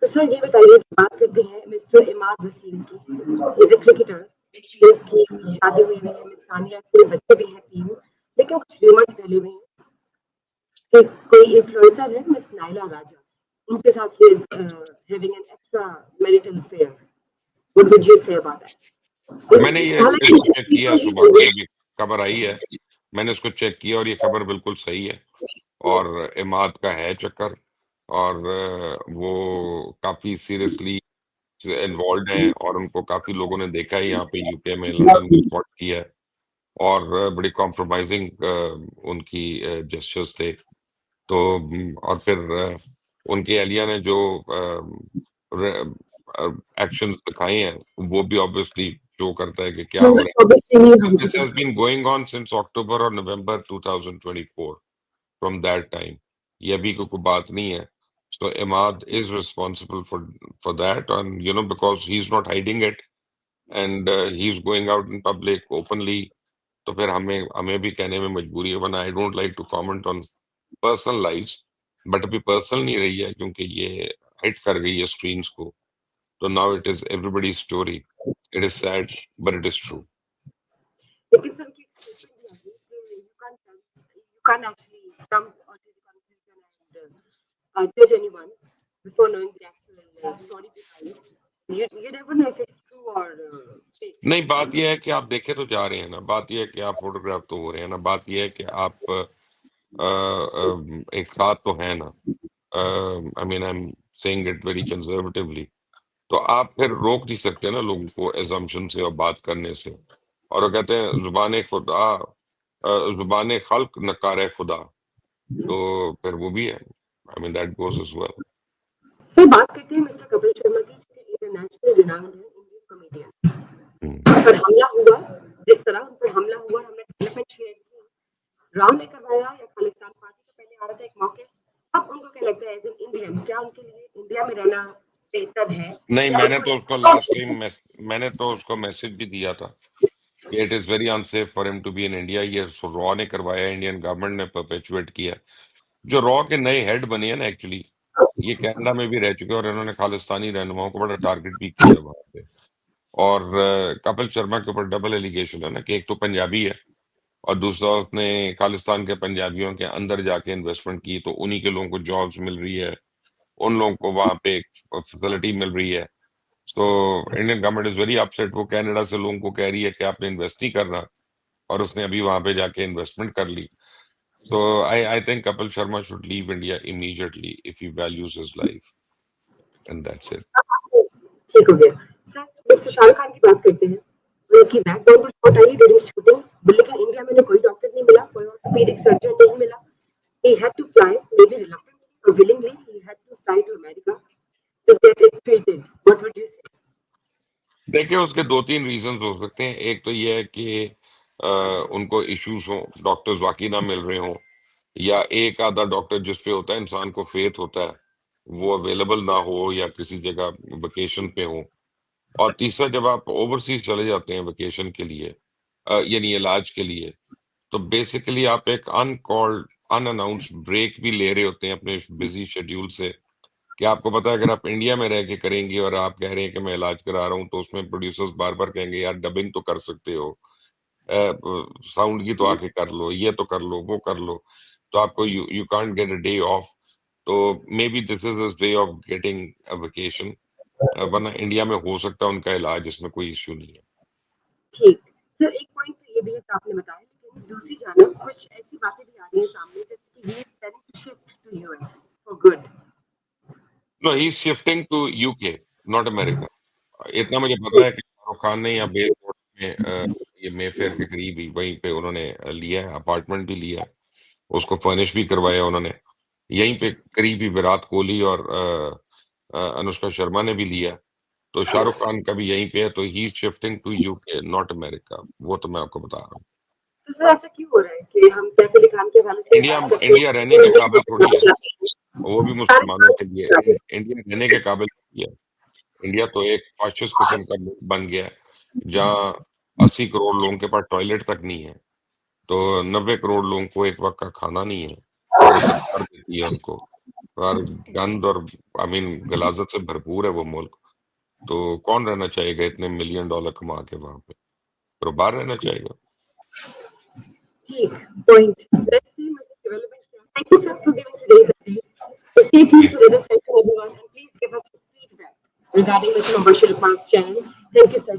तो सर ये बताइए, बात करते हैं मिस्टर इमाद वसीम की। ही इज़ अ क्रिकेटर, जिनकी शादी हुई है मिस सानिया से, बच्चे भी हैं 3, लेकिन कुछ र्यूमर्स फैले हुए हैं कि कोई इन्फ्लुएंसर है मिस नायला राजा, उनके साथ he is having an extra marital affair. What would you say about that? मैंने ये हालाँकि इसको इस चेक किया पीपल ही सुबह, होंगे। ये अभी खबर आई है, मैंने इसको चेक किया और ये खबर बिल्कुल सही है। और इमाद का है चक्कर, और वो काफ़ी सीरियसली इन्वॉल्व्ड हैं, और उनको काफ़ी लोगों ने देखा है यहाँ पे यूके में, लंदन में स्पॉट किया है, और बड़ी कॉम्प्रोमाइज़िंग उनकी जेस्चर्स थे। तो और फिर उनकी एहलिया ने जो एक्शंस दिखाए हैं, वो भी ऑब्वियसली शो करता है कि क्या हो रहा है। ऑब्वियसली हम This has been going on since October or November 2024. From that time, ये अभी को कोई बात नहीं है. So Imad is responsible for that, and because he's not hiding it, and he's going out in public openly. तो फिर हमें भी कहने में मजबूरी है, वरना I don't like to comment on personal lives, but अभी पर्सनल नहीं रही है क्योंकि ये हिट कर गई है स्क्रीन्स को. तो now it is everybody's story. It is sad, but it is true. लेकिन सर उनकी एक स्टेटमेंट भी आ गई कि you can actually jump onto the conclusion and judge anyone before knowing the actual story behind. You never know if it's true or fake. नहीं, बात ये है कि आप देखे तो जा रहे हैं ना, बात ये है कि आप फोटोग्राफ तो हो रहे हैं ना, बात ये है कि आप एक साथ तो हैं ना. I mean I am saying it very conservatively. तो आप फिर रोक नहीं सकते ना लोगों को एजम्पशन से और बात करने से. और वो कहते हैं जुबान खुदा, जुबान खल्क नकार खुदा. तो फिर वो भी है. I mean that goes as well. Sir बात करते हैं मिस्टर कपिल शर्मा की, जो इंटरनेशनल रिनाउंड है इंडियन कॉमेडियन। पर हमला हुआ, जिस तरह उन पर हमला हुआ, हमने डेवलपमेंट शेयर की, राव ने करवाया या खालिस्तान पार्टी का पहले आ रहा था एक मौके। अब उनको क्या लगता है एज एन इंडियन, क्या उनके लिए इंडिया में रहना बेहतर है, नहीं, या मैंने उनको तो उसको लास्ट टाइम मैंने तो उसको मैसेज भी दिया था कि it is very unsafe for him to be in India. ये रॉ ने करवाया, इंडियन गवर्नमेंट ने परपेचुएट किया. जो रॉ के नए हेड बने हैं ना, एक्चुअली ये कनाडा में भी रह चुके हैं, और इन्होंने खालिस्तानी रहनुमाओं को बड़ा टारगेट भी किया है वहां पे. और कपिल शर्मा के ऊपर डबल एलिगेशन है ना, कि एक तो पंजाबी है, और दूसरा उसने खालिस्तान के पंजाबियों के अंदर जाके इन्वेस्टमेंट की, तो उन्हीं के लोगों को जॉब्स मिल रही है, उन लोगों को वहां पे फैसिलिटी मिल रही है. So Indian government is very upset. वो कनाडा से लोगों को कह रही है कि आपने इन्वेस्ट नहीं करना, और उसने अभी वहां पे जाके इन्वेस्टमेंट कर ली. So I think Kapil Sharma should leave India immediately if he values his life, and that's it. ठीक हो गया। सर मिस्टर शाहरुख खान की बात करते हैं। उनकी बैकबोन पर चोट आई ड्यूरिंग शूटिंग, लेकिन इंडिया में उन्हें कोई डॉक्टर नहीं मिला, कोई ऑर्थोपेडिक सर्जन नहीं मिला। He had to fly, maybe reluctantly or willingly, he had to fly to America to get it treated. What would you say? देखिए, उसके 2-3 रीजंस हो सकते हैं. एक तो ये है कि उनको इश्यूज हो, डॉक्टर्स वाकई ना मिल रहे हों, या एक आधा डॉक्टर जिस पे होता है इंसान को फेथ होता है, वो अवेलेबल ना हो, या किसी जगह वेकेशन पे हो. और तीसरा, जब आप ओवरसीज चले जाते हैं वेकेशन के लिए, यानी इलाज के लिए, तो बेसिकली आप एक अनकॉल्ड अनअनाउंस्ड ब्रेक भी ले रहे होते हैं अपने बिजी शेड्यूल से. कि आपको पता है अगर आप इंडिया में रह के करेंगे और आप कह रहे हैं कि मैं इलाज करा रहा हूँ, तो उसमें प्रोड्यूसर्स बार बार कहेंगे यार डबिंग तो कर सकते हो, साउंड की तो आके कर लो, ये तो कर लो, वो कर लो. तो आपको you can't get a day off. तो maybe this is way of getting a vacation. वरना इंडिया में हो सकता है उनका इलाज, इसमें कोई इश्यू नहीं है. ठीक। सर एक पॉइंट तो ये भी है कि आपने बताया, लेकिन दूसरी जानब कुछ ऐसी बातें भी आ रही हैं सामने, जैसे कि he is planning to shift to US for good. No, he is shifting to UK, not America. इतना मुझे पता है कि शाहरुख खान ने यहाँ बेलफोर्ट में ये मेफेयर के करीब ही वहीं पे उन्होंने लिया है, अपार्टमेंट भी लिया है, उसको फर्निश भी करवाया उन्होंने. यहीं पे करीब ही विराट कोहली और अनुष्का शर्मा ने भी लिया. तो शाहरुख खान का भी यहीं पे है, तो he is shifting to UK, not America. वो तो मैं आपको बता रहा हूँ. तो सर ऐसा क्यों हो रहा है कि हम सैफ अली खान के हवाले से इंडिया बात करते इंडिया रहने के काबिल थोड़ी है. हैं, वो भी सारे मुसलमानों के लिए सारे इंडिया रहने के काबिल नहीं है. इंडिया तो एक फाशिस्ट किस्म का मुल्क बन गया है, जहाँ 80 करोड़ लोगों के पास टॉयलेट तक नहीं है. तो 90 करोड़ लोगों को एक वक्त का खाना नहीं है, और वो सरकार देती है उनको. और गंद और आई मीन गलाजत से भरपूर है वो मुल्क, तो कौन रहना चाहेगा इतने $1 मिलियन कमा के वहां पे? तो बाहर रहना चाहेगा। ठीक point. Let's see market development here. Thank you, sir, for giving today's update. So stay tuned for the other session, everyone, and please give us feedback regarding the commercial advance channel. Thank you, sir.